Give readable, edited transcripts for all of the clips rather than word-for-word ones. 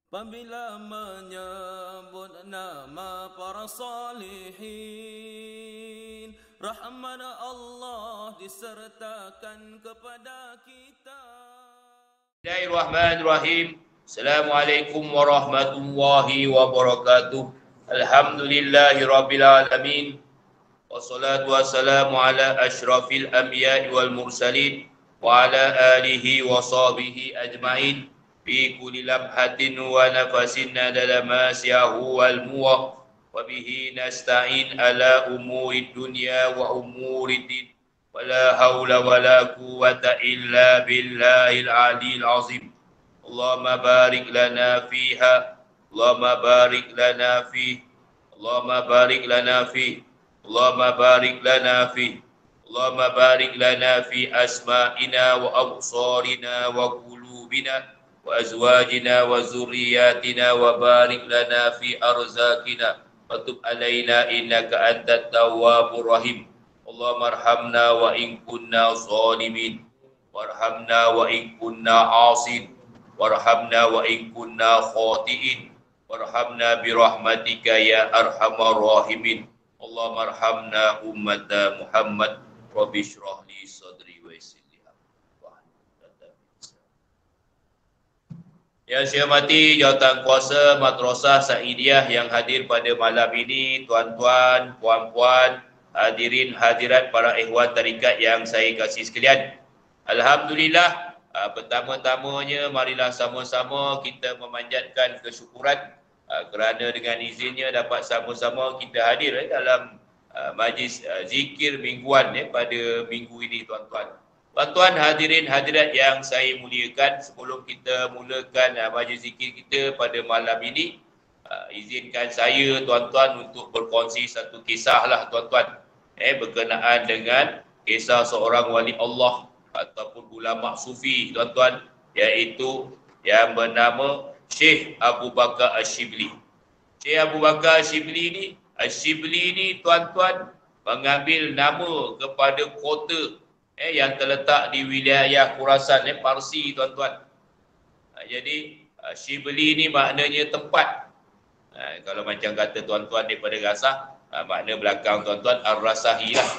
Apabila menyebut nama para salihin, rahmat Allah disertakan kepada kita. Bismillahirrahmanirrahim. Assalamualaikum warahmatullahi wabarakatuh. Alhamdulillahirabbil alamin. Wassalatu wassalamu ala asyrafil anbiya'i wal mursalin wa ala alihi wa sahbihi ajmain fi kulli lamhatin wa nafasin nadala ma siyahu wal muwah wa bihi nasta'in ala umuri dunya wa umuri din wa la hawla wa la quwwata illa billahil aliyil azim. Allahumma barik lana fiha, Allahumma barik lana fi, Allahumma barik lana fi, Allahumma barik lana fi, Allahumma barik lana fi asma'ina wa absarina wa qulubina wa azwajina wa zurriyatina wa barik lana fi arzakina wa tub alaina innaka antat tawwabur rahim. Allahumma arhamna wa in kunna zalimin warhamna wa in kunna asin warhamna wa in kunna khati'in warhamna bi rahmatika ya arhamar rahimin. Allahumma arhamna ummata Muhammad rabbi shrah li sadri wa yassir li amri. Yang saya hormati jawatan kuasa Madrasah Saidiyah yang hadir pada malam ini, tuan-tuan, puan-puan, hadirin hadirat para ikhwan tarikat yang saya kasih sekalian. Alhamdulillah, pertama-tamanya marilah sama-sama kita memanjatkan kesyukuran kerana dengan izinnya dapat sama-sama kita hadir dalam majlis zikir mingguan pada minggu ini, tuan-tuan. Tuan-tuan, hadirin hadirat yang saya muliakan, sebelum kita mulakan majlis zikir kita pada malam ini, izinkan saya, tuan-tuan, untuk berkongsi satu kisah lah, tuan-tuan, berkenaan dengan kisah seorang wali Allah ataupun ulama sufi, tuan-tuan, iaitu yang bernama Syekh Abu Bakar Asyibli. Syekh Abu Bakar Asyibli ni, tuan-tuan, mengambil nama kepada kota yang terletak di wilayah Khurasan, Parsi, tuan-tuan. Jadi Syibli ni maknanya tempat. Kalau macam kata tuan-tuan daripada Gasah, makna belakang tuan-tuan Ar-Rasahi lah.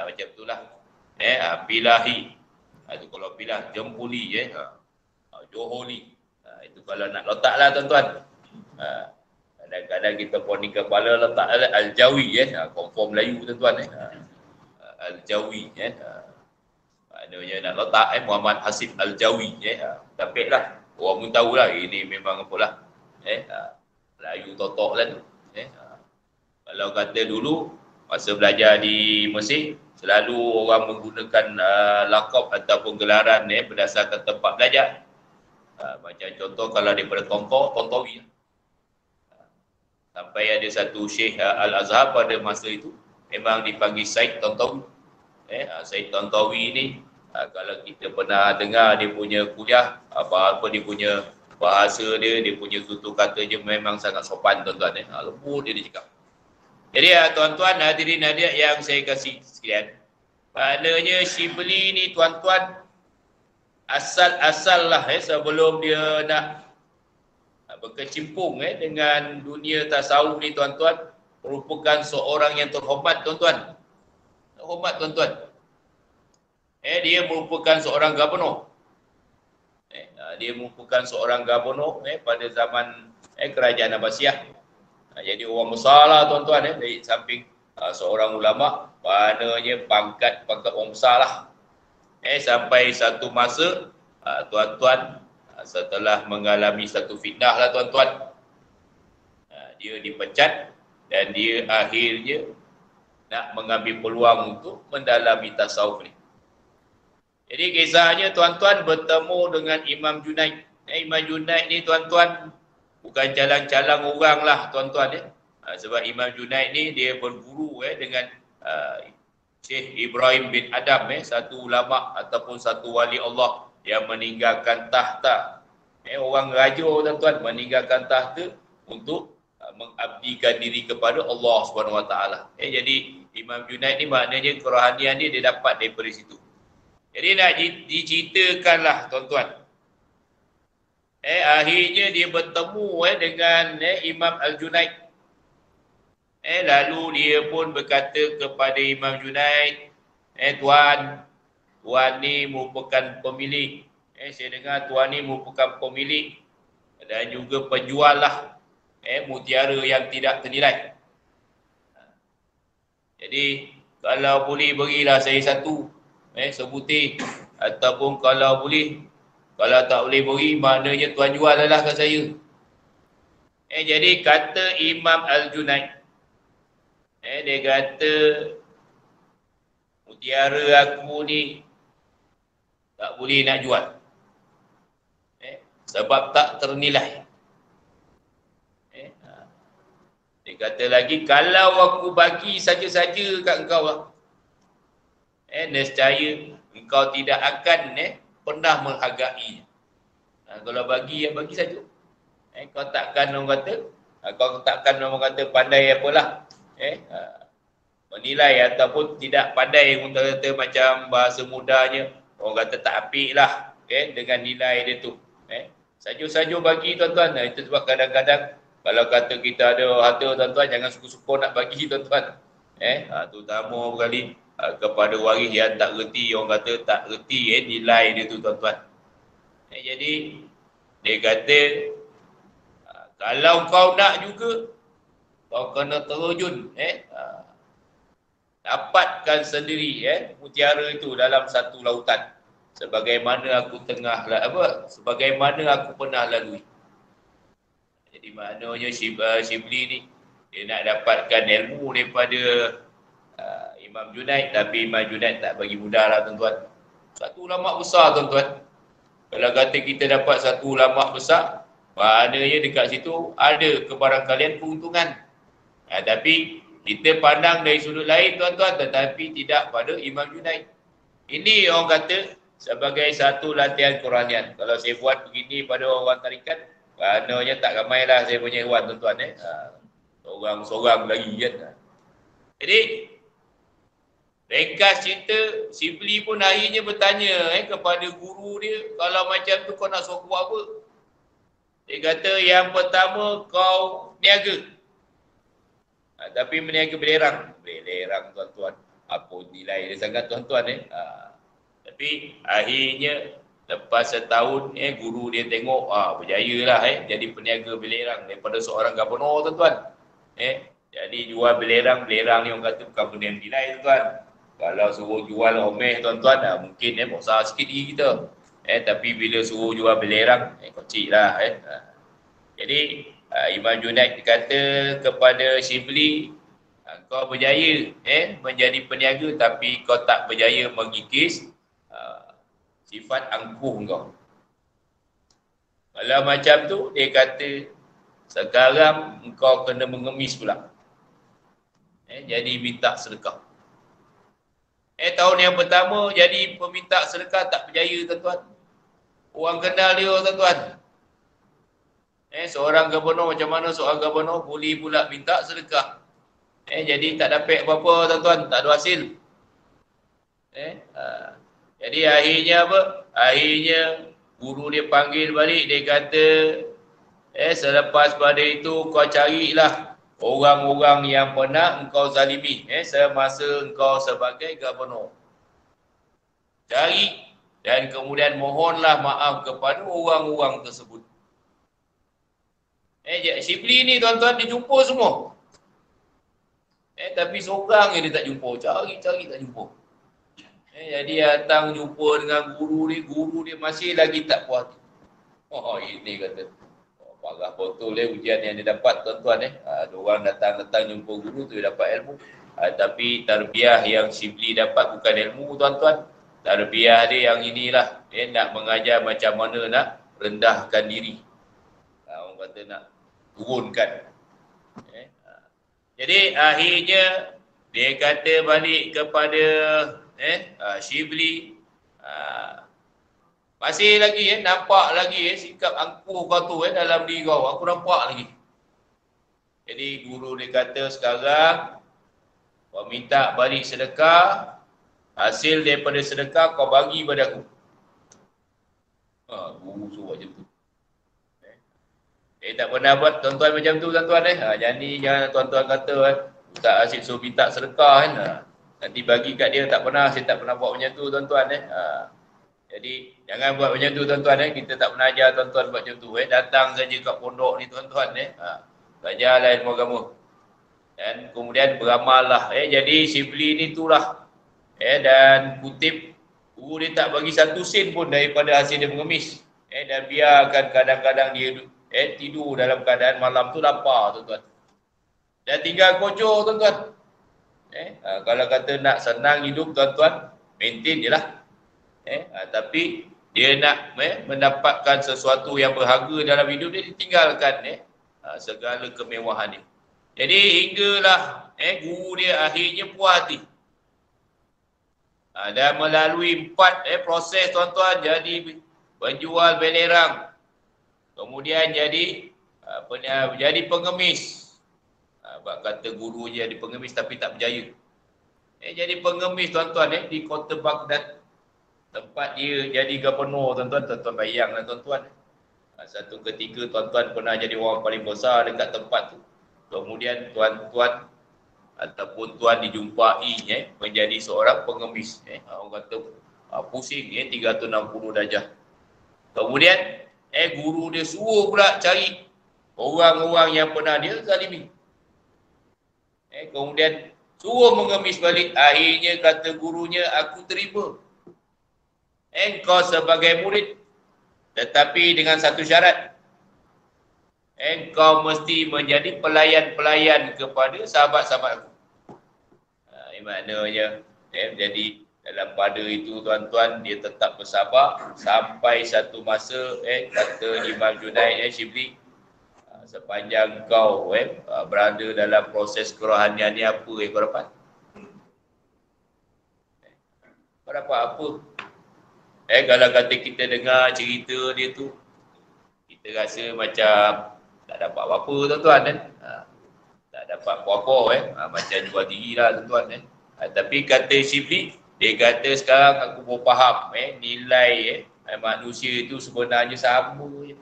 Macam itulah. Pilahi. Itu kalau pilah Jempuli, Joholi. Itu kalau nak letak lah, tuan-tuan. Kadang-kadang kita poni kepala letak Al-Jawi, confirm Melayu, tuan-tuan. Al-Jawi, maknanya nak letak Muhammad Hasib Al-Jawi, tapi lah orang pun tahulah ini memang apalah, Melayu totok lah tu. Kalau kata dulu masa belajar di Mesir, selalu orang menggunakan lakab ataupun gelaran berdasarkan tempat belajar. Macam contoh kalau daripada Tontowi, sampai ada satu Syekh Al-Azhar pada masa itu memang dipanggil Said Tontowi. Said Tontowi ni, kalau kita pernah dengar dia punya kuliah, apa-apa dia punya bahasa dia punya tutur kata je memang sangat sopan, tuan-tuan. Lembut dia cakap. Jadi tuan-tuan, hadirin hadirat yang saya kasih sekalian, maknanya Syibli ni, tuan-tuan, asal-asal lah sebelum dia nak berkecimpung dengan dunia tasawuf ni, tuan-tuan, merupakan seorang yang terhormat, tuan-tuan. Terhormat, tuan-tuan. Dia merupakan seorang gubernur. Dia merupakan seorang gubernur pada zaman kerajaan Abbasiyah. Jadi orang besar lah, tuan-tuan, dari samping seorang ulama, maknanya pangkat orang besar lah. Sampai satu masa, tuan-tuan, setelah mengalami satu fitnah lah, tuan-tuan, dia dipecat dan dia akhirnya nak mengambil peluang untuk mendalami tasawuf ni. Jadi kisahnya, tuan-tuan, bertemu dengan Imam Junaid. Imam Junaid ni, tuan-tuan, bukan calang-calang orang lah, tuan-tuan. Sebab Imam Junaid ni dia berguru dengan Syekh Ibrahim bin Adam, satu ulama ataupun satu wali Allah yang meninggalkan tahta. Orang raja, tuan-tuan, meninggalkan tahta untuk mengabdikan diri kepada Allah SWT. Jadi Imam Junaid ni maknanya kerohanian dia dapat daripada situ. Jadi nak diceritakanlah, tuan-tuan, Akhirnya dia bertemu dengan Imam Al-Junaid. Lalu dia pun berkata kepada Imam Junaid, tuan ni merupakan pemilik. Saya dengar tuan ni merupakan pemilik dan juga penjual lah mutiara yang tidak ternilai. Jadi kalau boleh berilah saya satu sebutir, ataupun kalau boleh, kalau tak boleh beri, maknanya tuan jual lah kat saya. Jadi kata Imam Al-Junaid, dia kata mutiara aku ni tak boleh nak jual. Sebab tak ternilai. Dia kata lagi, kalau aku bagi saja-saja kat engkau lah, nescaya engkau tidak akan pernah menghargai. Kalau bagi, bagi saja. Kau takkan orang kata pandai apalah. Menilai ataupun tidak pandai, orang kata macam bahasa mudahnya, orang kata tak apik lah dengan nilai dia tu. Saja-saja bagi tuan-tuan. Itu sebab kadang-kadang kalau kata kita ada harta tuan-tuan, jangan suka-suka nak bagi tuan-tuan. Terutama sekali kepada waris yang tak reti, orang kata tak reti nilai dia tu tuan-tuan. Jadi dia kata kalau kau nak juga, kau kena terjun dapatkan sendiri mutiara itu dalam satu lautan, sebagaimana aku sebagaimana aku pernah lalui. Jadi maknanya Shibli ni dia nak dapatkan ilmu daripada Imam Junaid, tapi Imam Junaid tak bagi mudah lah tuan-tuan. Satu ulama besar tuan-tuan. Kalau kata kita dapat satu ulama besar, maknanya dekat situ ada kebarangkalian keuntungan. Tapi kita pandang dari sudut lain tuan-tuan, tetapi tidak pada Imam Junaid. Ini orang kata sebagai satu latihan Quranian. Kalau saya buat begini pada orang tarikat, maknanya tak ramailah saya punya hewan tuan-tuan. Seorang-seorang lagi kan. Jadi ringkas cerita, Shibli pun akhirnya bertanya kepada guru dia, kalau macam tu kau nak suruh buat apa? Dia kata yang pertama kau niaga. Tapi meniaga belerang. Belerang tuan-tuan. Apa nilai dia sangat tuan-tuan Tapi akhirnya lepas setahun guru dia tengok berjaya lah jadi peniaga belerang daripada seorang gubernur tuan-tuan. Jadi jual belerang ni orang kata bukan benda yang nilai tuan-tuan. Kalau suruh jual omeh tuan-tuan mungkin besar sikit diri kita. Tapi bila suruh jual belerang kecil lah Jadi Imam Junaid kata kepada Shibli, kau berjaya menjadi peniaga, tapi kau tak berjaya mengikis sifat angkuh kau. Kalau macam tu, dia kata sekarang engkau kena mengemis pula. Jadi minta sedekah. Tahun yang pertama jadi peminta sedekah tak berjaya tuan-tuan. Orang kenal dia tuan-tuan. Seorang gubernur, macam mana seorang gubernur boleh pula minta sedekah. Jadi tak dapat apa-apa tuan-tuan, tak ada hasil. Jadi akhirnya apa? Akhirnya guru dia panggil balik, dia kata selepas pada itu kau carilah orang-orang yang pernah engkau zalimi semasa engkau sebagai gubernur. Cari dan kemudian mohonlah maaf kepada orang-orang tersebut. Shibli ni tuan-tuan dia jumpa semua. Tapi seorang dia tak jumpa. Cari-cari tak jumpa. Jadi datang jumpa dengan guru dia masih lagi tak puas hati. Ini kata. Parah betul ujian yang dia dapat tuan-tuan. Ada orang datang jumpa guru tu dia dapat ilmu. Tapi tarbiyah yang Shibli dapat bukan ilmu tuan-tuan. Tarbiyah dia yang inilah. Nak mengajar macam mana nak rendahkan diri. Orang kata nak turunkan. Jadi akhirnya dia kata balik kepada Shibli, masih lagi nampak lagi sikap angkuh kau tu dalam diri kau. Aku nampak lagi. Jadi guru dia kata sekarang kau minta balik sedekah, hasil daripada sedekah kau bagi pada aku. Guru suruh macam tu. Tak pernah buat tuan-tuan macam tu tuan-tuan Jadi jangan tuan-tuan kata Ustaz Asyik suruh minta sedekah kan. Nanti bagi kat dia tak pernah, saya tak pernah buat macam tu tuan-tuan Jadi jangan buat macam tu tuan-tuan Kita tak pernah ajar tuan-tuan buat macam tu Datang saja kat pondok ni tuan-tuan belajarlah ilmu agama. Dan kemudian beramallah jadi Syibli ni itulah dan kutip guru dia tak bagi satu sen pun daripada hasil dia mengemis dan biarkan kadang-kadang dia tidur dalam keadaan malam tu lapar tuan-tuan. Dan tinggal kocor tuan-tuan. Kalau kata nak senang hidup tuan-tuan, maintain je lah. Tapi dia nak mendapatkan sesuatu yang berharga dalam hidup dia, ditinggalkan segala kemewahan dia. Jadi hinggalah guru dia akhirnya puas hati. Dan melalui 4 proses tuan-tuan, jadi penjual belerang, kemudian jadi jadi pengemis. Sebab kata guru jadi pengemis tapi tak berjaya. Jadi pengemis tuan-tuan di kota Baghdad, tempat dia jadi gubernur tuan-tuan. Tuan-tuan bayanglah tuan-tuan. Satu ketika tuan-tuan pernah jadi orang paling besar dekat tempat tu. Kemudian tuan-tuan ataupun tuan dijumpai menjadi seorang pengemis. Orang kata pusing 360 darjah. Kemudian guru dia suruh pula cari orang-orang yang pernah dia zalimi. Kemudian suruh mengemis balik. Akhirnya kata gurunya, aku terima engkau sebagai murid, tetapi dengan satu syarat. Engkau mesti menjadi pelayan-pelayan kepada sahabat-sahabat aku. Maknanya jadi dalam pada itu tuan-tuan, dia tetap bersabar sampai satu masa kata Imam Junaid Syibli, sepanjang kau berada dalam proses kerohanian ni, apa kau dapat? Kau dapat apa? Kalau kata kita dengar cerita dia tu, kita rasa macam tak dapat apa-apa tuan-tuan tak dapat apa-apa macam jual diri lah tuan-tuan tapi kata Syibli, dia kata sekarang aku baru faham nilai manusia itu sebenarnya sama je.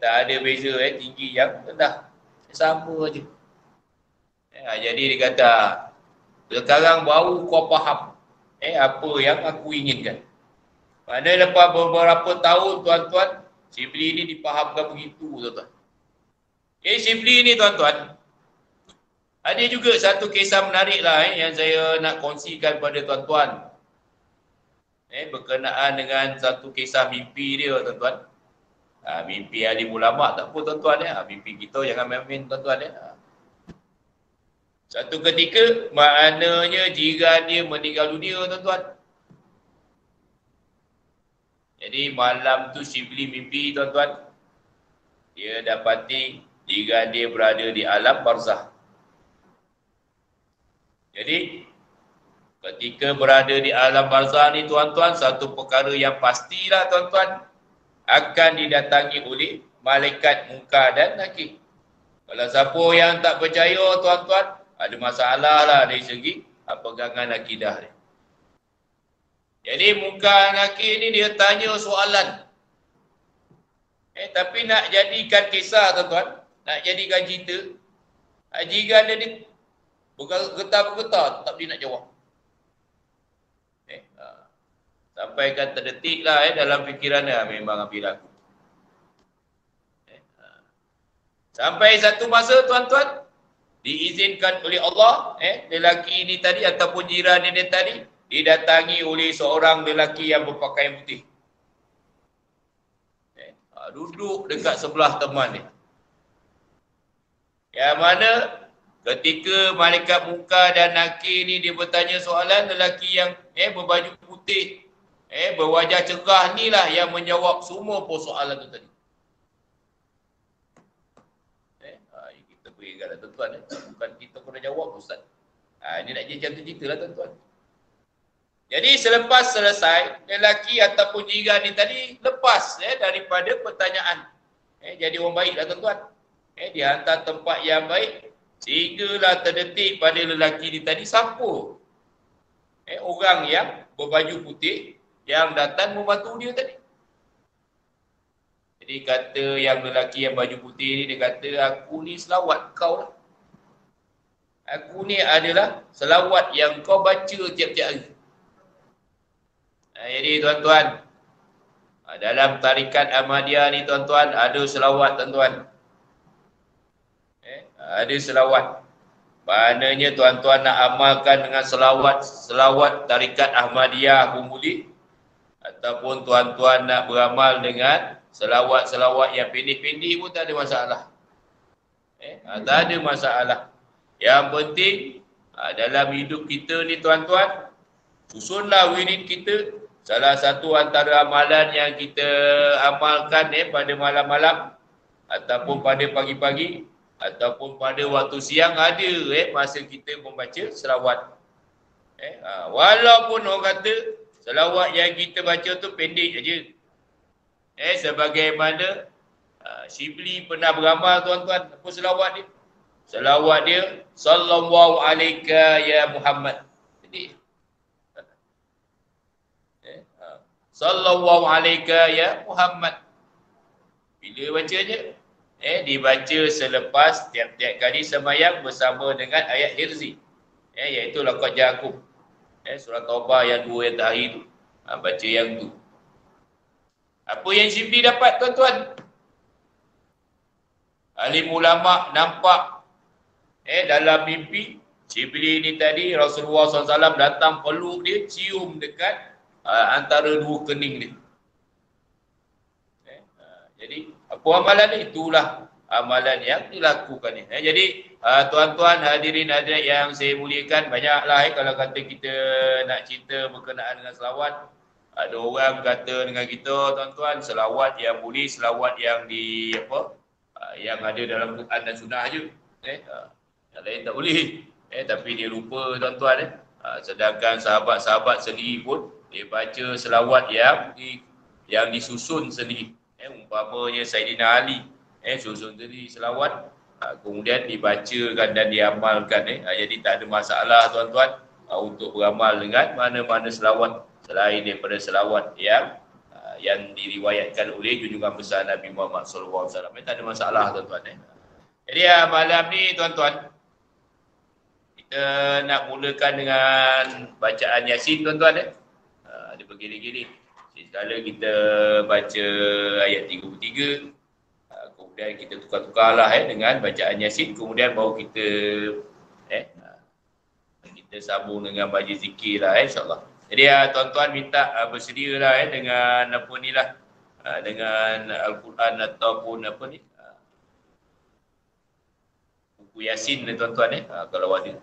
Tak ada beza tinggi yang rendah, sama je. Jadi dia kata sekarang baru kau faham apa yang aku inginkan. Mana lepas beberapa tahun tuan-tuan, Syibli ni dipahamkan begitu tuan-tuan. Syibli ni tuan-tuan, ada juga satu kisah menarik lah yang saya nak kongsikan pada tuan-tuan. Berkenaan dengan satu kisah mimpi dia tuan-tuan. Mimpi alim ulama tak apa tuan-tuan mimpi kita jangan main-main tuan-tuan Satu ketika maknanya jiran dia meninggal dunia tuan-tuan. Jadi malam tu Syibli mimpi tuan-tuan, dia dapati jiran dia berada di alam barzah. Jadi ketika berada di alam barzah ni tuan-tuan, satu perkara yang pastilah tuan-tuan, akan didatangi oleh malaikat Munkar dan Nakir. Kalau siapa yang tak percaya tuan-tuan, ada masalah lah dari segi pegangan akidah dia. Jadi Munkar Nakir ni dia tanya soalan. Tapi nak jadikan kisah tuan-tuan, nak jadikan cerita, jiran dia ni bergetar-bergetar, tak boleh nak jawab. Sampai kan terdetik lah dalam fikiran dia, memang ambil aku. Sampai satu masa tuan-tuan, diizinkan oleh Allah, lelaki ini tadi ataupun jiran ini tadi, didatangi oleh seorang lelaki yang berpakaian putih. Duduk dekat sebelah teman dia. Yang mana ketika malaikat Munkar dan Nakir ni dia bertanya soalan, lelaki yang berbaju putih, berwajah cerah ni lah yang menjawab semua persoalan tu tadi. Kita berikan lah tuan-tuan. Bukan kita kena jawab Ustaz. Ini nak jadi macam cerita lah tuan-tuan. Jadi selepas selesai, lelaki ataupun jiran ni tadi lepas daripada pertanyaan. Jadi orang baik lah tuan-tuan. Dia hantar tempat yang baik. Sehinggalah terdetik pada lelaki ni tadi siapa orang yang berbaju putih yang datang membantu dia tadi. Jadi Jadi kata yang lelaki yang baju putih ni, dia kata, aku ni selawat kau lah. Aku ni adalah selawat yang kau baca tiap-tiap hari. Jadi tuan-tuan, dalam tarikat Ahmadiyah ni tuan-tuan, ada selawat tuan-tuan. Ada selawat. Maknanya tuan-tuan nak amalkan dengan selawat tarikat Ahmadiyah pun boleh. Ataupun tuan-tuan nak beramal dengan selawat-selawat yang pendek-pendek pun tak ada masalah. Tak ada masalah. Yang penting dalam hidup kita ni tuan-tuan, susunlah wirid kita. Salah satu antara amalan yang kita amalkan pada malam-malam ataupun pada pagi-pagi ataupun pada waktu siang ada masa kita membaca selawat. Walaupun orang kata selawat yang kita baca tu pendek aja. Sebagaimana Shibli pernah beramal tuan-tuan, apa selawat dia? Selawat dia, sallallahu alaika ya Muhammad. Jadi sallallahu alaika ya Muhammad. Bila bacanya? Dibaca selepas tiap-tiap kali sembahyang bersama dengan ayat hirzi. Iaitu laqad ja'akum. Surah Taubah yang 2 yang terakhir tu. Baca yang tu. Apa yang Shibli dapat tuan-tuan? Alim ulama nampak dalam mimpi Shibli ni tadi Rasulullah SAW datang peluk dia, cium dekat antara dua kening dia. Jadi apa amalan ni? Itulah amalan yang dilakukan ni. Jadi tuan-tuan hadirin hadirat yang saya muliakan, banyaklah kalau kata kita nak cerita berkenaan dengan selawat. Ada orang kata dengan kita tuan-tuan, selawat yang boleh, selawat yang yang ada dalam Quran dan Sunnah je. Yang lain tak boleh. Tapi dia lupa tuan-tuan. Sedangkan sahabat-sahabat sendiri pun dia baca selawat yang disusun sendiri. Umpamanya Saidina Ali susun sendiri selawat, kemudian dibacakan dan diamalkan. Jadi tak ada masalah tuan-tuan untuk beramal dengan mana-mana selawat selain daripada selawat yang diriwayatkan oleh junjungan besar Nabi Muhammad SAW. Tak ada masalah tuan-tuan. Jadi malam ni tuan-tuan, kita nak mulakan dengan bacaan Yasin tuan-tuan. Dia bergili-gili. Sekala kita baca ayat 33, kemudian kita tukar-tukarlah dengan bacaan Yasin, kemudian baru kita sambung dengan baca zikir lah insyaAllah. Jadi tuan-tuan minta bersedialah dengan apa ni lah, dengan Al-Quran ataupun apa ni, buku Yasin tuan-tuan kalau ada.